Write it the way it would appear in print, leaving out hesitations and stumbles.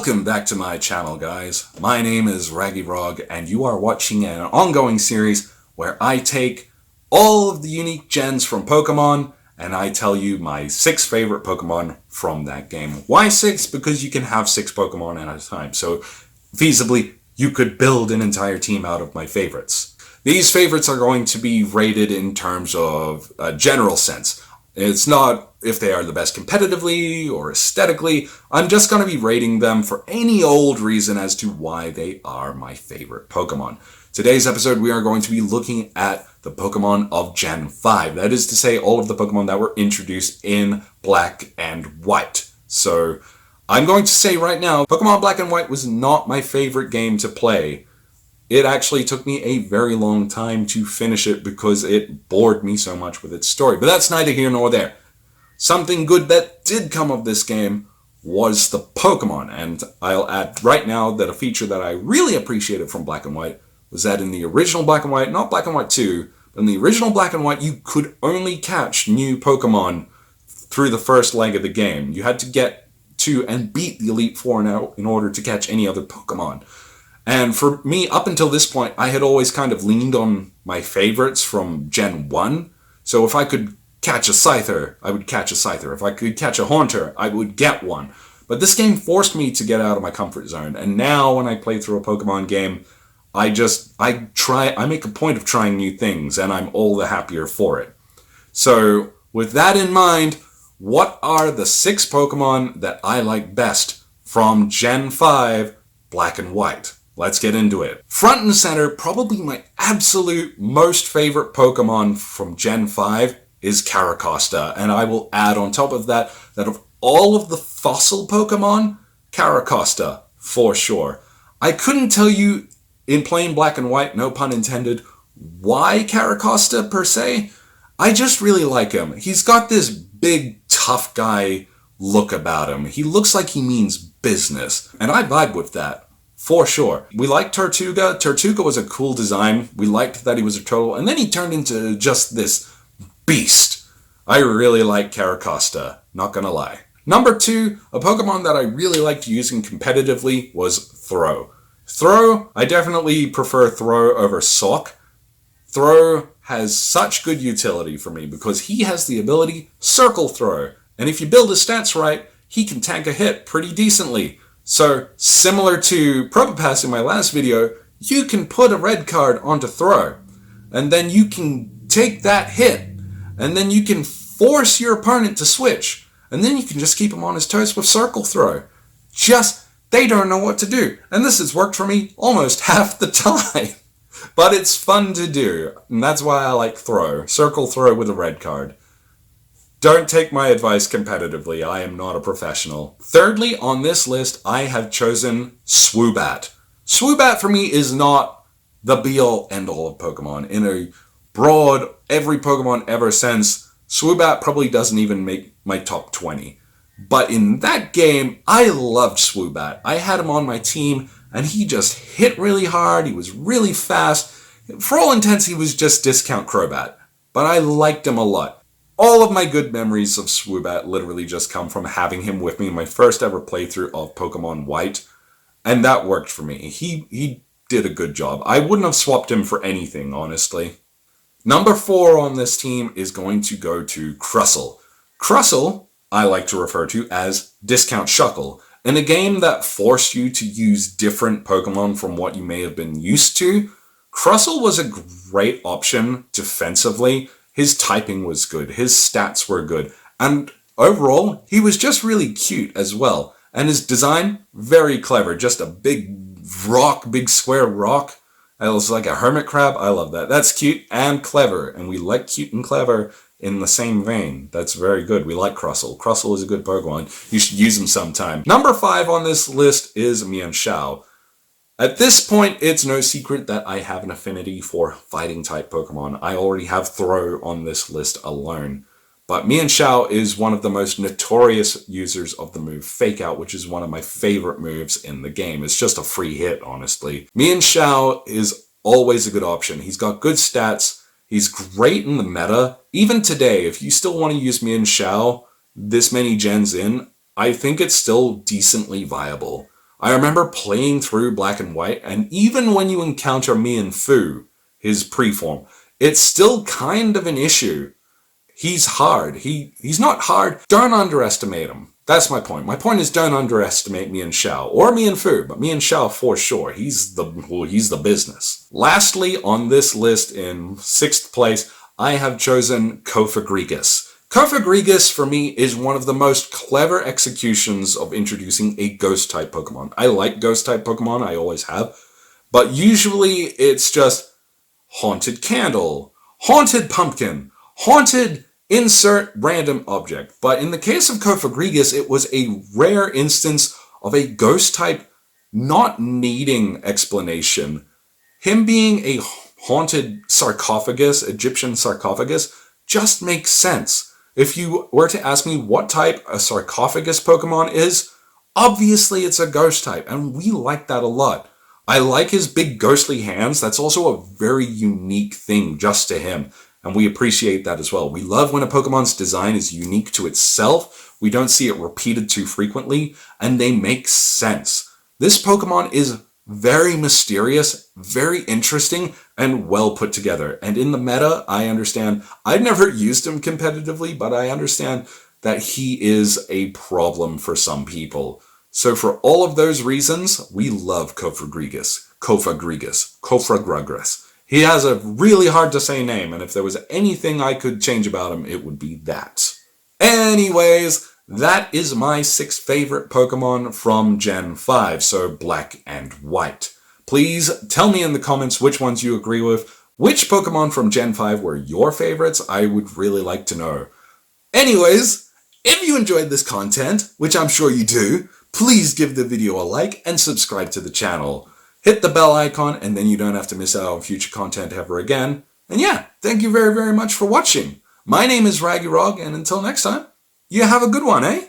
Welcome back to my channel, guys. My name is Raggy Rog, and you are watching an ongoing series where I take all of the unique gens from Pokemon and I tell you my 6 favorite Pokemon from that game. Why 6? Because you can have 6 Pokemon at a time, so feasibly you could build an entire team out of my favorites. These favorites are going to be rated in terms of a general sense. It's not if they are the best competitively or aesthetically. I'm just going to be rating them for any old reason as to why they are my favorite Pokemon. Today's episode, we are going to be looking at the Pokemon of Gen 5. That is to say, all of the Pokemon that were introduced in Black and White. So, I'm going to say right now, Pokemon Black and White was not my favorite game to play. It actually took me a very long time to finish it because it bored me so much with its story. But that's neither here nor there. Something good that did come of this game was the Pokemon. And I'll add right now that a feature that I really appreciated from Black and White was that in the original Black and White, not Black and White 2, but in the original Black and White, you could only catch new Pokemon through the first leg of the game. You had to get to and beat the Elite Four now in order to catch any other Pokemon. And for me, up until this point, I had always kind of leaned on my favorites from Gen 1. So if I could catch a Scyther, I would catch a Scyther. If I could catch a Haunter, I would get one. But this game forced me to get out of my comfort zone. And now when I play through a Pokemon game, I make a point of trying new things, and I'm all the happier for it. So with that in mind, what are the 6 Pokemon that I like best from Gen 5 Black and White? Let's get into it. Front and center, probably my absolute most favorite Pokemon from Gen 5 is Caracosta. And I will add on top of that of all of the fossil Pokemon, Caracosta, for sure. I couldn't tell you in plain Black and White, no pun intended, why Caracosta per se. I just really like him. He's got this big, tough guy look about him. He looks like he means business. And I vibe with that. For sure. We liked Tortuga. Tortuga was a cool design. We liked that he was a turtle. And then he turned into just this beast. I really like Caracosta. Not gonna lie. Number 2, a Pokemon that I really liked using competitively was Throh. Throh, I definitely prefer Throh over Sock. Throh has such good utility for me because he has the ability Circle Throw. And if you build his stats right, he can tank a hit pretty decently. So, similar to Probopass in my last video, you can put a red card onto Throw, and then you can take that hit, and then you can force your opponent to switch, and then you can just keep him on his toes with Circle Throw. They don't know what to do, and this has worked for me almost half the time. But it's fun to do, and that's why I like Throw. Circle Throw with a red card. Don't take my advice competitively, I am not a professional. Thirdly, on this list, I have chosen Swabat. Swabat for me is not the be-all, end-all of Pokemon. In a broad, every Pokemon ever since, Swabat probably doesn't even make my top 20. But in that game, I loved Swabat. I had him on my team, and he just hit really hard, he was really fast. For all intents, he was just discount Crobat. But I liked him a lot. All of my good memories of Swabat literally just come from having him with me in my first ever playthrough of Pokemon White, and that worked for me. He did a good job. I wouldn't have swapped him for anything, honestly. Number 4 on this team is going to go to Crustle. Crustle, I like to refer to as Discount Shuckle. In a game that forced you to use different Pokemon from what you may have been used to, Crustle was a great option defensively. His typing was good, his stats were good, and overall, he was just really cute as well. And his design, very clever, just a big rock, big square rock. It was like a hermit crab, I love that. That's cute and clever, and we like cute and clever in the same vein. That's very good, we like Crustle. Crustle is a good Pokemon, you should use him sometime. Number 5 on this list is Mei Xiao. At this point, it's no secret that I have an affinity for fighting-type Pokemon. I already have Throh on this list alone. But Mei Xiao is one of the most notorious users of the move Fake Out, which is one of my favorite moves in the game. It's just a free hit, honestly. Mei Xiao is always a good option. He's got good stats. He's great in the meta. Even today, if you still want to use Mei Xiao this many gens in, I think it's still decently viable. I remember playing through Black and White, and even when you encounter Mienfoo, his preform, it's still kind of an issue. He's hard. He's not hard. Don't underestimate him. That's my point. My point is don't underestimate Mei Xiao or Mienfoo, but Mei Xiao for sure. He's the business. Lastly, on this list in 6th place, I have chosen Kofa Gragas. Kofa Gragas, for me, is one of the most clever executions of introducing a Ghost-type Pokemon. I like Ghost-type Pokemon, I always have, but usually it's just Haunted Candle, Haunted Pumpkin, Haunted insert random object. But in the case of Kofa Gragas, it was a rare instance of a Ghost-type not needing explanation. Him being a haunted sarcophagus, Egyptian sarcophagus, just makes sense. If you were to ask me what type a sarcophagus Pokemon is, obviously it's a ghost type, and we like that a lot. I like his big ghostly hands. That's also a very unique thing just to him, and we appreciate that as well. We love when a Pokemon's design is unique to itself. We don't see it repeated too frequently, and they make sense. This Pokemon is very mysterious, very interesting, and well put together. And in the meta, I understand, I've never used him competitively, but I understand that he is a problem for some people. So for all of those reasons, we love Kofa Gragas. Kofa Gragas. He has a really hard to say name, and if there was anything I could change about him, it would be that. Anyways, that is my 6 favorite Pokemon from Gen 5, so Black and White. Please tell me in the comments which ones you agree with. Which Pokemon from Gen 5 were your favorites? I would really like to know. Anyways, if you enjoyed this content, which I'm sure you do, please give the video a like and subscribe to the channel. Hit the bell icon and then you don't have to miss out on future content ever again. And yeah, thank you very, very much for watching. My name is Raggy Rog, and until next time, you have a good one, eh?